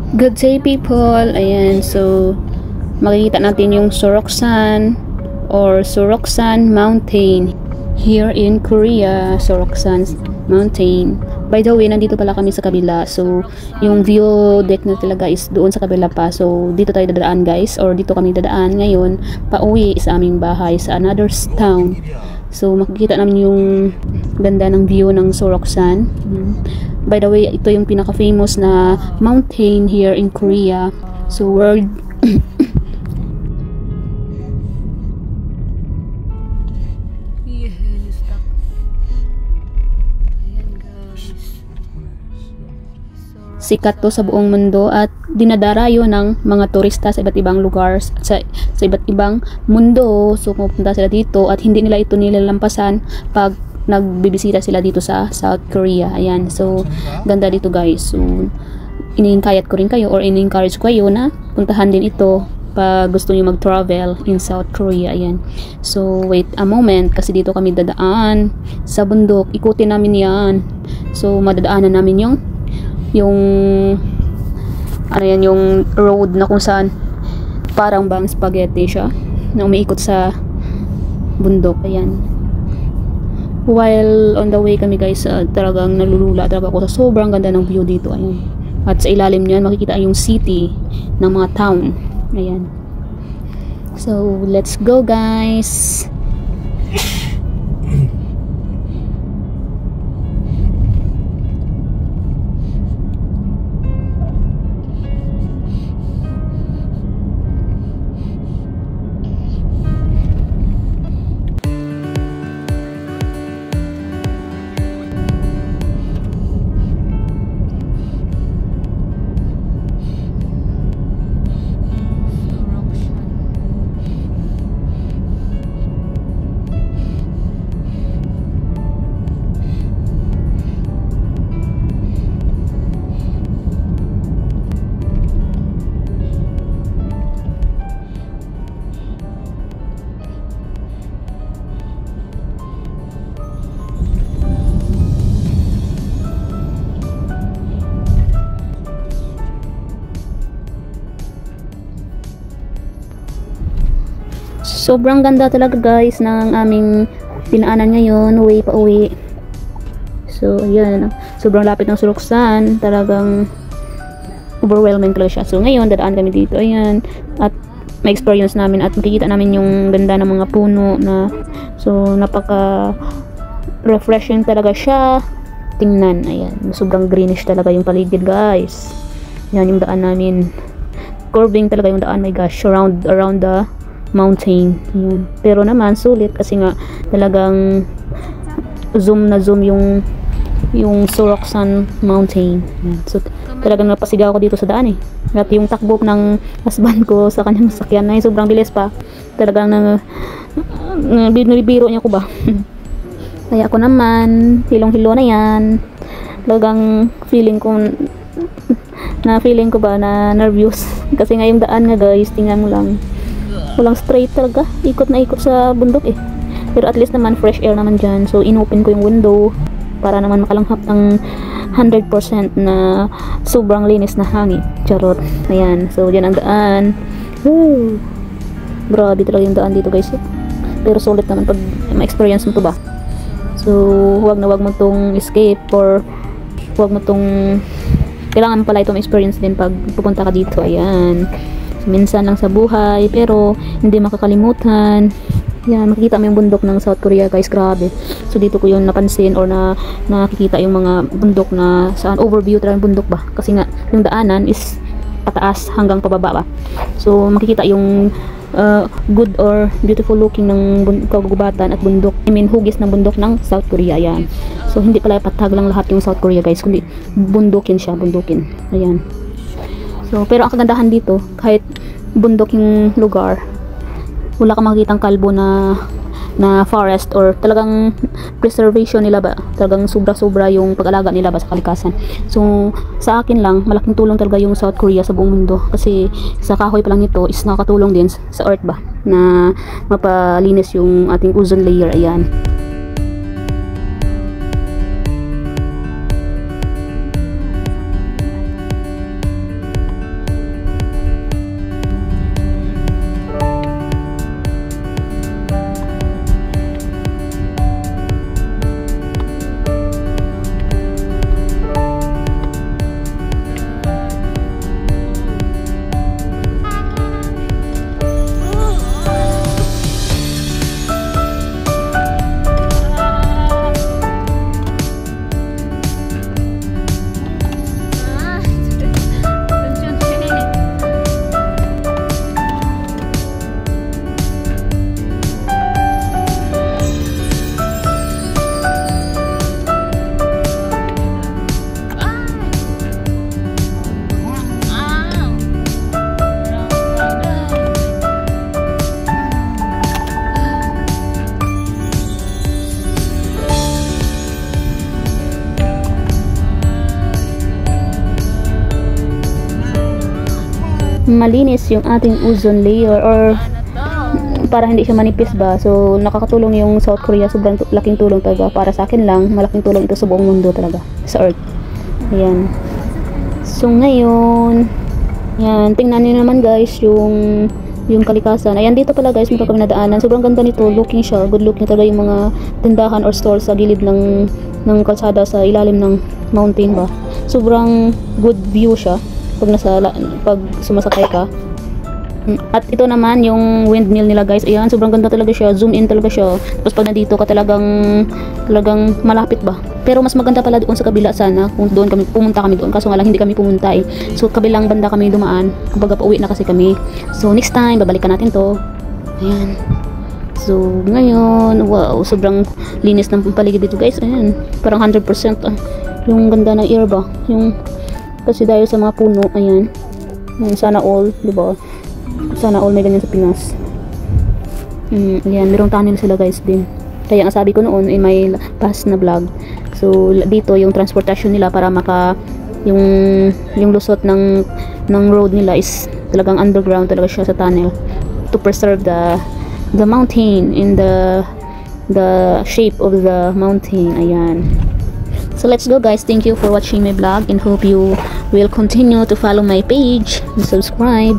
Good day people, ayan, so makikita natin yung Soroksan or Soroksan Mountain here in Korea. Soroksan Mountain. By the way, nandito pala kami sa kabila, so yung view deck na talaga is doon sa kabila pa. So dito tayo dadaan guys, or dito kami dadaan ngayon pauwi sa aming bahay sa another town. So makikita namin yung ganda ng view ng Soroksan. By the way, ito yung pinaka-famous na mountain here in Korea. So world sikat to sa buong mundo at dinadarayo ng mga turista sa iba't ibang lugar sa iba't ibang mundo. So pupunta sila dito at hindi nila ito nilalampasan pag nagbibisita sila dito sa South Korea. Ayan, so ganda dito guys. So ini-encourage ko rin kayo or ini-encourage ko kayo na puntahan din ito pag gusto niyo mag-travel in South Korea. Ayan, so wait a moment kasi dito kami dadaan sa bundok. Ikutin namin yan. So madadaanan namin yung ano yan, yung road na kung saan parang bang spaghetti siya na umiikot sa bundok. Ayan, while on the way kami guys, talagang nalulula talaga ako sa sobrang ganda ng view dito. Ayan, at sa ilalim niyan makikita yung city ng mga town. Ayan, so let's go guys. Sobrang ganda talaga guys ng aming dinaanan ngayon, way pa uwi. So ayan, sobrang lapit ng Soroksan, talagang overwhelming talaga siya. So ngayon dadaan kami dito, ayan, at may experience namin at makikita namin yung ganda ng mga puno na, so napaka refreshing talaga siya tingnan. Ayan, sobrang greenish talaga yung paligid guys. Yan yung daan namin, curving talaga yung daan, my gosh, around the mountain. Ayan. Pero naman sulit kasi nga talagang zoom na zoom yung Soroksan Mountain. Ayan. So talagang napasigaw ako dito sa daan at yung takbo ng husband ko sa kanyang sakyan ay sobrang bilis pa. Talagang binibiro niya ko ba. Kaya ako naman hilong-hilo na yan. Talagang feeling ko ba na nervous kasi nga yung daan nga guys, tingnan mo lang, walang straight talaga, ikot na ikot sa bundok pero at least naman fresh air naman dyan. So inopen ko yung window para naman makalanghap ng 100% na sobrang linis na hangin. Charot. Ayan, so dyan ang daan. Woo! Grabe talaga yung daan dito guys, pero sulit naman pag ma-experience mo to ba. So huwag mo tong escape, or huwag mo tong, kailangan pala itong experience din pag pupunta ka dito. Ayan, minsan lang sa buhay pero hindi makakalimutan. Yan, makikita mo yung bundok ng South Korea guys, grabe. So dito ko yung napansin or nakikita yung mga bundok na saan overview talaga ng bundok ba, kasi nga yung daanan is pataas hanggang pababa ba. So makikita yung good or beautiful looking ng kagubatan at bundok, I mean hugis ng bundok ng South Korea. Yan, so hindi pala patag lang lahat yung South Korea guys, kundi bundukin siya, bundukin. Ayan. So, pero ang kagandahan dito, kahit bundok yung lugar, wala kang makikitang kalbo na forest, or talagang preservation nila ba, talagang sobra-sobra yung pag-alaga nila ba sa kalikasan. So, sa akin lang, malaking tulong talaga yung South Korea sa buong mundo, kasi sa kahoy pa lang nito is nakakatulong din sa earth ba, na mapalinis yung ating ozone layer. Ayan. malinis yung ating ozone layer, or para hindi siya manipis ba. So nakakatulong yung South Korea, sobrang laking tulong talaga para sa akin lang, malaking tulong ito sa buong mundo talaga, sa earth. Ayan. So ngayon, yan, tingnan niyo naman guys yung kalikasan. Ayan, dito pala guys, meron kami nadaanan. Sobrang ganda nito, looking siya, good looking talaga yung mga tindahan or stores sa gilid ng kalsada sa ilalim ng mountain ba. Sobrang good view siya pag sumasakay ka. At ito naman yung windmill nila guys. Ayan, sobrang ganda talaga siya, zoom in talaga siya. Tapos pag nandito ka talagang malapit ba. Pero mas maganda pala doon sa kabila sana kung doon pumunta kami doon, kaso nga lang hindi kami pumunta eh. So kabilang banda kami dumaan, kumbaga pauwi na kasi kami. So next time babalikan natin to. Ayan. So ngayon, wow, sobrang linis ng paligid dito guys. Ayan, parang 100% yung ganda ng air ba, yung kasi dahil sa mga puno. Ayan, sana all, diba? Sana all may ganyan sa Pinas. Ayan, merong tunnel sila guys din. Kaya ang sabi ko noon ay may past na vlog. So dito yung transportation nila para yung lusot ng road nila is talagang underground talaga siya sa tunnel to preserve the mountain in the shape of the mountain. Ayan. So let's go guys. Thank you for watching my vlog and hope you will continue to follow my page and subscribe.